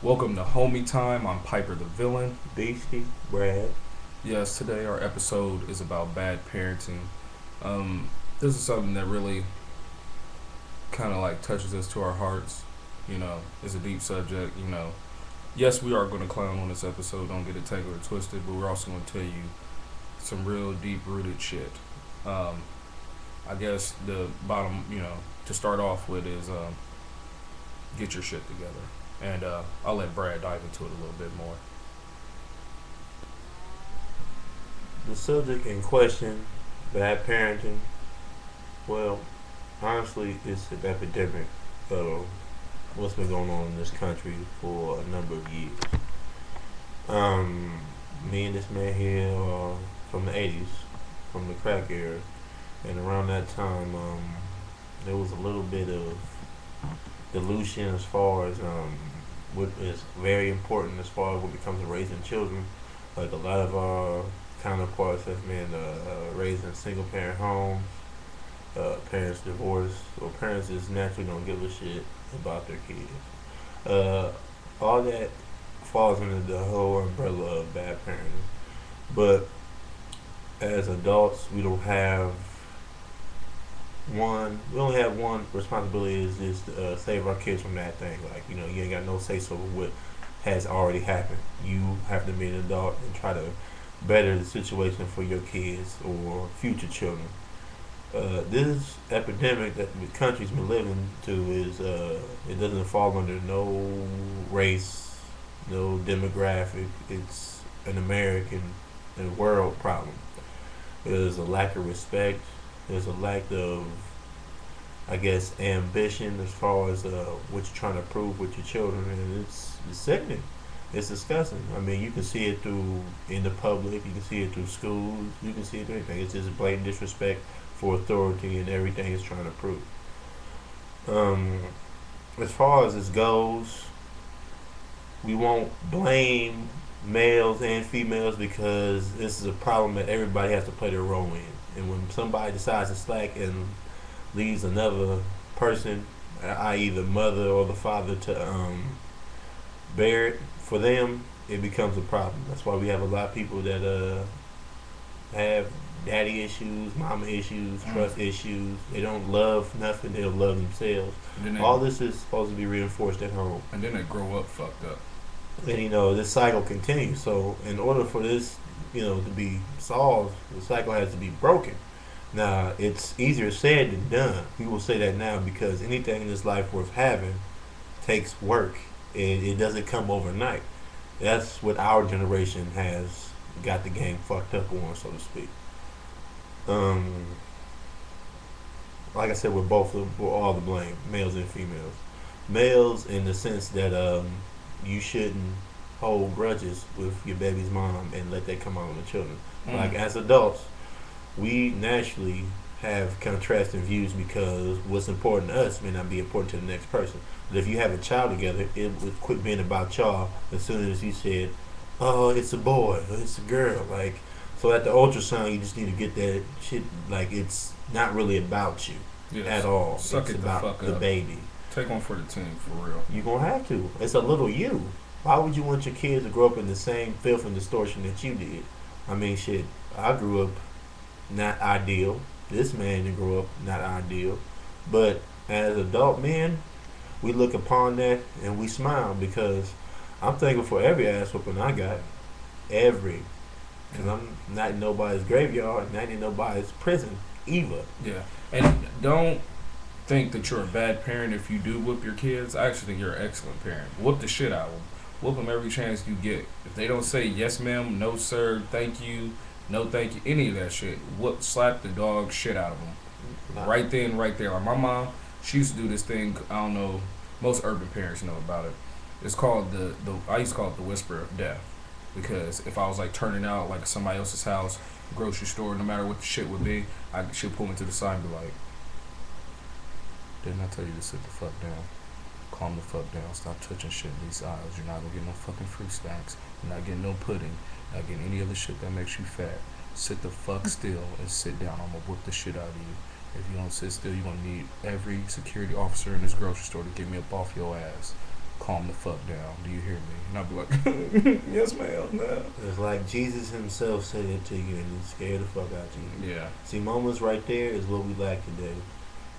Welcome to Homie Time. I'm Piper the Villain. Beasty, Brad. Yes, today our episode is about bad parenting. This is something that really kind of like touches us to our hearts. It's a deep subject. Yes, we are going to clown on this episode. Don't get it tangled or twisted, but we're also going to tell you some real deep rooted shit. Um, I guess the bottom, to start off with is get your shit together. And I'll let Brad dive into it a little bit more. The subject in question, bad parenting, well, honestly, it's an epidemic of what's been going on in this country for a number of years. Um, Me and this man here are from the 80s, from the crack era, and around that time, there was a little bit of dilution as far as what is very important as far as what becomes of raising children. Like a lot of our counterparts have been raised in single parent homes, parents divorced, or parents just naturally don't give a shit about their kids. All that falls under the whole umbrella of bad parenting. But as adults, we only have one responsibility is just to save our kids from that thing. Like, you ain't got no say so what has already happened. You have to be an adult and try to better the situation for your kids or future children. This epidemic that the country's been living to is it doesn't fall under no race, no demographic. It's an American and world problem. There's a lack of respect. There's a lack of, I guess, ambition as far as what you're trying to prove with your children, and it's sickening. It's disgusting. I mean, you can see it through in the public. You can see it through schools. You can see it through anything. It's just blatant disrespect for authority and everything it's trying to prove. Um, as far as this goes, we won't blame males and females because this is a problem that everybody has to play their role in. And when somebody decides to slack and leaves another person, i.e., the mother or the father, to bear it for them, it becomes a problem. That's why we have a lot of people that have daddy issues, mama issues, trust issues. They don't love nothing. They don't love themselves. All this is supposed to be reinforced at home. And then they grow up fucked up. And this cycle continues. So in order for this, to be solved, the cycle has to be broken. Now it's easier said than done. We will say that now because anything in this life worth having takes work. It doesn't come overnight. That's what our generation has got the game fucked up on, so to speak. Um, like I said, we're all to blame, males and females. Males in the sense that you shouldn't hold grudges with your baby's mom and let that come out on the children. Like as adults, we naturally have contrasting views because what's important to us may not be important to the next person. But if you have a child together, it would quit being about y'all as soon as you said, "Oh, it's a boy, or it's a girl." Like, so at the ultrasound, you just need to get that shit. Like, it's not really about you at all. Suck It's it the about fuck the up. baby. Take one for the team, for real. You're gonna have to. It's a little you. Why would you want your kids to grow up in the same filth and distortion that you did? I mean, shit. I grew up not ideal. This man didn't grow up not ideal. But as adult men, we look upon that and we smile because I'm thankful for every ass whooping I got. Every. Because I'm not in nobody's graveyard, not in nobody's prison either. Yeah. And don't think that you're a bad parent if you do whoop your kids. I actually think you're an excellent parent. Whoop the shit out of them. Whoop them every chance you get. If they don't say yes ma'am, no sir, thank you, no thank you, any of that shit, slap the dog shit out of them. Right then, right there. Like my mom, she used to do this thing. I don't know. Most urban parents know about it. It's called the I used to call it the whisper of death because if I was like turning out like somebody else's house, grocery store, no matter what the shit would be, she'd pull me to the side and be like, "Didn't I tell you to sit the fuck down? Calm the fuck down. Stop touching shit in these aisles. You're not gonna get no fucking free snacks. You're not getting no pudding. You're not getting any other shit that makes you fat. Sit the fuck still and sit down. I'm gonna whoop the shit out of you. If you don't sit still, you're gonna need every security officer in this grocery store to get me up off your ass." calm the fuck down. Do you hear me? And I'll be like, yes, ma'am. No. It's like Jesus himself said it to you and it scared the fuck out of you. Yeah. See, moments right there is what we lack today.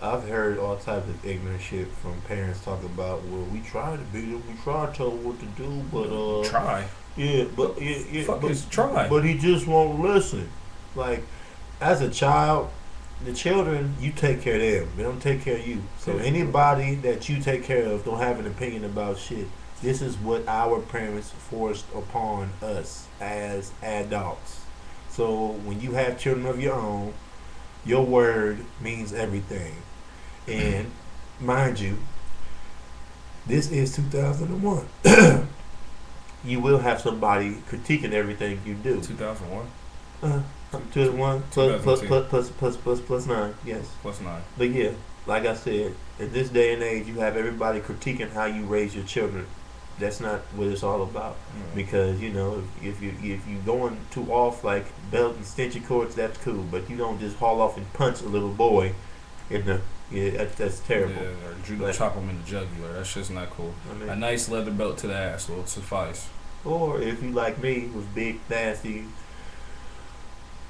I've heard all types of ignorant shit from parents talking about, well, we try to beat him, we try to tell him what to do, but Try. yeah, but yeah, Fuck but, is try. but he just won't listen. Like, as a child, the children, you take care of them. They don't take care of you. So anybody that you take care of don't have an opinion about shit. This is what our parents forced upon us as adults. So when you have children of your own, your word means everything. And mind you, this is 2001. You will have somebody critiquing everything you do. 2001. 2001 plus 9, yes. Plus 9. But yeah, like I said, in this day and age, you have everybody critiquing how you raise your children. That's not what it's all about. Because you know, if you going too off like belt and stitchy cords, that's cool. But you don't just haul off and punch a little boy in the that's terrible. Yeah, or chop him in the jugular. That's just not cool. I mean, a nice leather belt to the ass will suffice. Or if you like me with big nasty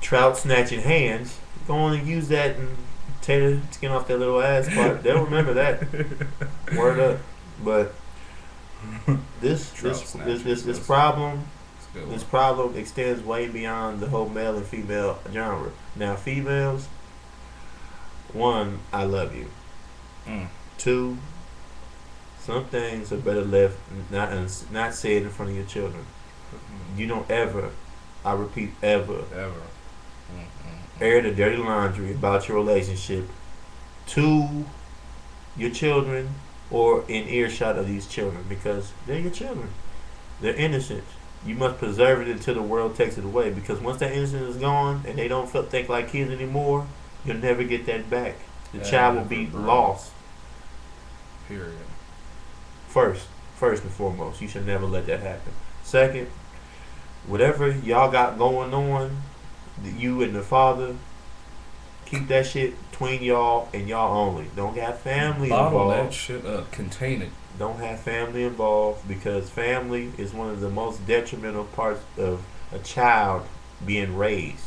trout snatching hands, go on and use that and tear the skin off that little ass part. They'll remember that. Word up. But this problem extends way beyond the whole male and female genre. Now, females, one, I love you. 2, some things are better left not said in front of your children. You don't ever, I repeat, ever air the dirty laundry about your relationship to your children or in earshot of these children, because they're your children. They're innocent. You must preserve it until the world takes it away, because once that innocence is gone and they don't think like kids anymore, you'll never get that back. The child will be lost. Period. First and foremost, you should never let that happen. Second, whatever y'all got going on, you and the father, keep that shit between y'all and y'all only. Don't have family Bottle involved. that shit up. Contain it. Don't have family involved, because family is one of the most detrimental parts of a child being raised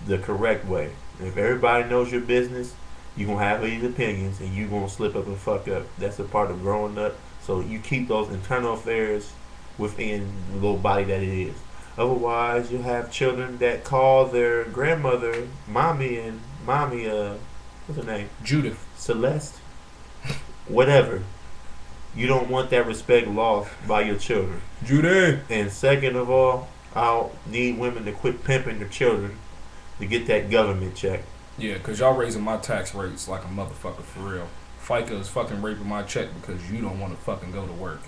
the correct way. If everybody knows your business, you're going to have these opinions and you're going to slip up and fuck up. That's a part of growing up. So you keep those internal affairs within the little body that it is. Otherwise, you'll have children that call their grandmother mommy, what's her name? Judith. Celeste. Whatever. You don't want that respect lost by your children. Judy. And second of all, I'll need women to quit pimping their children to get that government check. Yeah, because y'all raising my tax rates like a motherfucker for real. FICA is fucking raping my check because you don't want to fucking go to work.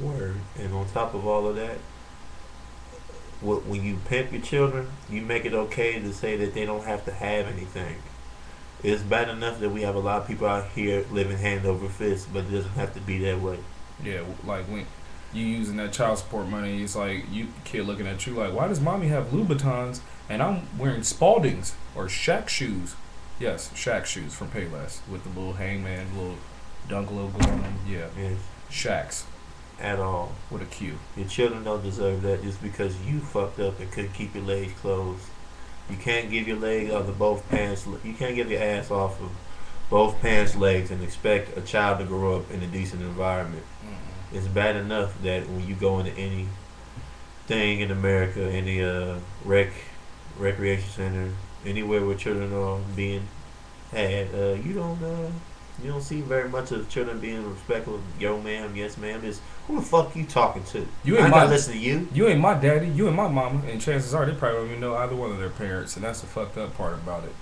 Word. And on top of all of that, when you pimp your children, you make it okay to say that they don't have to have anything. It's bad enough that we have a lot of people out here living hand over fist, but it doesn't have to be that way. Yeah, like when you using that child support money, it's like you kid looking at you like, why does mommy have Louboutins and I'm wearing Spaldings or Shaq shoes? Yes, Shaq shoes from Payless with the little hangman, little dunk logo on them. Yeah, Yes. Shaqs At all. with a Q. Your children don't deserve that just because you fucked up and couldn't keep your legs closed. You can't give your leg off of both pants. You can't give your ass off of both pants legs and expect a child to grow up in a decent environment. It's bad enough that when you go into any thing in America, any recreation center, anywhere where children are being had, you don't see very much of children being respectful. Yo, ma'am, yes, ma'am. Is who the fuck you talking to? You I ain't gotta listen to you. You ain't my daddy. You ain't my mama. And chances are they probably don't even know either one of their parents, and that's the fucked up part about it.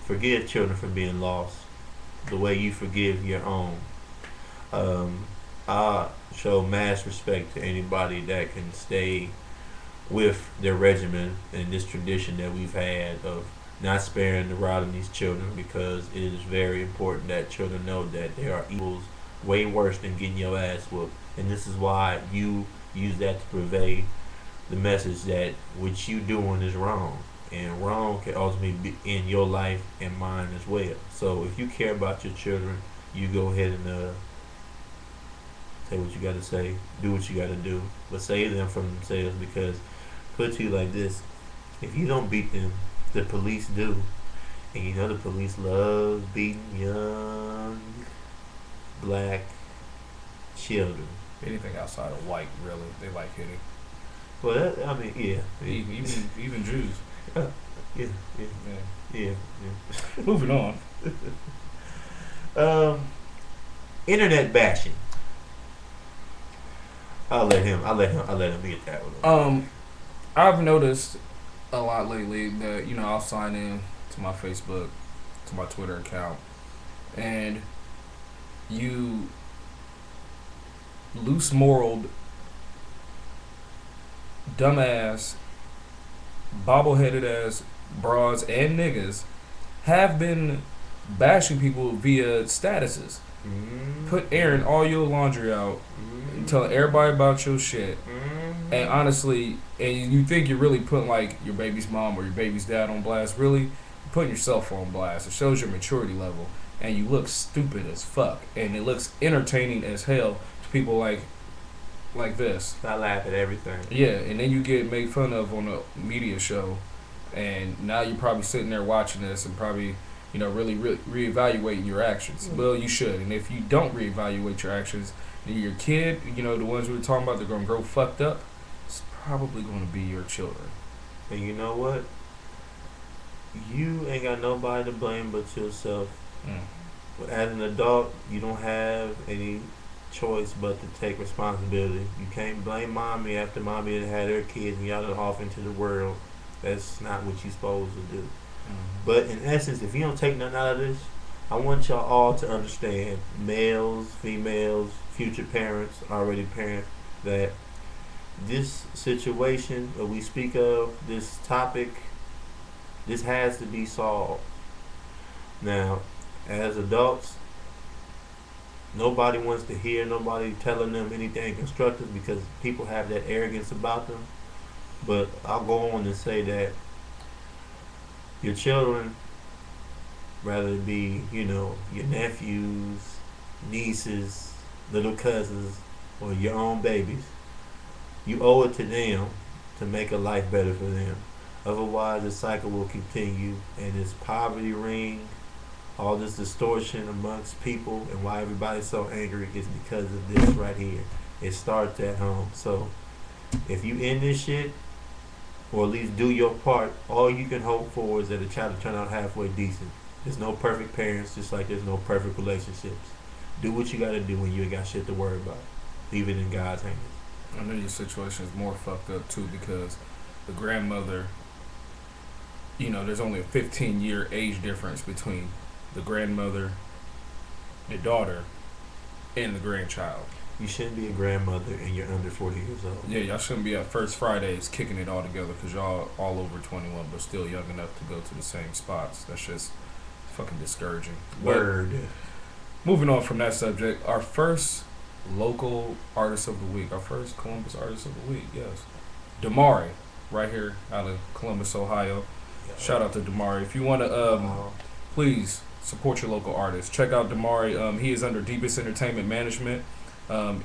Forgive children for being lost the way you forgive your own. I show mass respect to anybody that can stay with their regimen and this tradition that we've had of not sparing the rod of these children, because it is very important that children know that there are evils way worse than getting your ass whooped. And this is why you use that to convey the message that what you doing is wrong. And wrong can ultimately be in your life and mine as well. So if you care about your children, you go ahead and say what you got to say, do what you got to do, but save them from themselves because, put it to you like this, if you don't beat them, the police do. And you know the police love beating young black children. Anything outside of white, really, they like hitting. Well, I mean, yeah. Even Jews. Yeah, yeah, Yeah. yeah, Moving on. yeah. Internet bashing. I'll let him get that one. I've noticed a lot lately that I'll sign in to my Facebook, to my Twitter account, and you loose moraled, dumbass, bobbleheaded ass broads and niggas have been bashing people via statuses. Put airing all your laundry out, and telling everybody about your shit. And honestly, and you think you're really putting like your baby's mom or your baby's dad on blast. Really, you're putting yourself on blast. It shows your maturity level, and you look stupid as fuck, and it looks entertaining as hell to people like this. I laugh at everything. Yeah, and then you get made fun of on a media show, and now you're probably sitting there watching this and probably really reevaluating your actions. Well, you should, and if you don't reevaluate your actions, then your kid, the ones we were talking about, they're gonna grow fucked up. It's probably gonna be your children. And you know what? You ain't got nobody to blame but yourself. But as an adult, you don't have any choice but to take responsibility. You can't blame mommy after mommy had her kids and y'all are off into the world. That's not what you're supposed to do. But in essence, if you don't take nothing out of this, I want y'all all to understand, males, females, future parents, already parents, that this situation that we speak of, this topic, this has to be solved. Now, as adults, nobody wants to hear nobody telling them anything constructive because people have that arrogance about them. But I'll go on to say that your children, whether it be, your nephews, nieces, little cousins, or your own babies, you owe it to them to make a life better for them. Otherwise, the cycle will continue, and this poverty ring, all this distortion amongst people, and why everybody's so angry is because of this right here. It starts at home. So, if you end this shit, or at least do your part, all you can hope for is that the child will turn out halfway decent. There's no perfect parents, just like there's no perfect relationships. Do what you gotta do when you ain't got shit to worry about. Leave it in God's hands. I know your situation is more fucked up too because the grandmother, there's only a 15-year age difference between the grandmother, the daughter, and the grandchild. You shouldn't be a grandmother and you're under 40 years old. Yeah, y'all shouldn't be at First Fridays kicking it all together because y'all all over 21 but still young enough to go to the same spots. That's just fucking discouraging. Word. But moving on from that subject, our first local artist of the week, our first Columbus artist of the week, yes. Damari, right here out of Columbus, Ohio. Yeah. Shout out to Damari. If you want to, please support your local artist. Check out Damari. He is under Deepest Entertainment Management.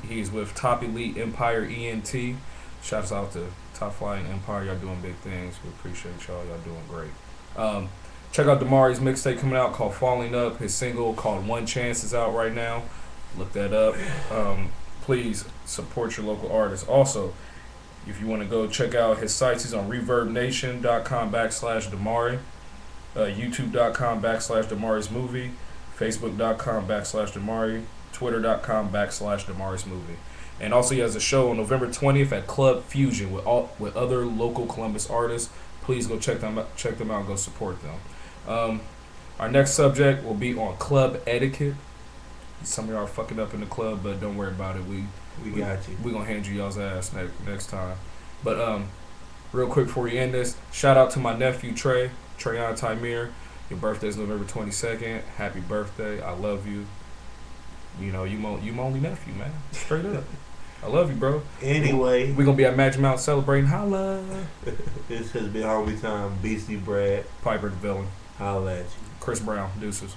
He is with Top Elite Empire ENT. Shouts out to Top Flying Empire. Y'all doing big things. We appreciate y'all. Y'all doing great. Check out Damari's mixtape coming out called Falling Up. His single called One Chance is out right now. Look that up. Please support your local artists. Also, if you want to go check out his sites, he's on ReverbNation.com/Damari, YouTube.com/Damari's Movie, Facebook.com/Damari, Twitter.com/Damari's Movie. And also he has a show on November 20th at Club Fusion with other local Columbus artists. Please go check them out and go support them. Our next subject will be on club etiquette. Some of y'all are fucking up in the club, but don't worry about it. We got you. We're going to hand you y'all's ass next time. But real quick before we end this, shout out to my nephew Treyon Tymir. Your birthday is November 22nd. Happy birthday. I love you. You my only nephew, man. Straight up. I love you, bro. Anyway, we're going to be at Magic Mountain celebrating. Holla. This has been Homie Time. Beasty Brad. Piper the Villain. Holla at you. Chris Brown. Deuces.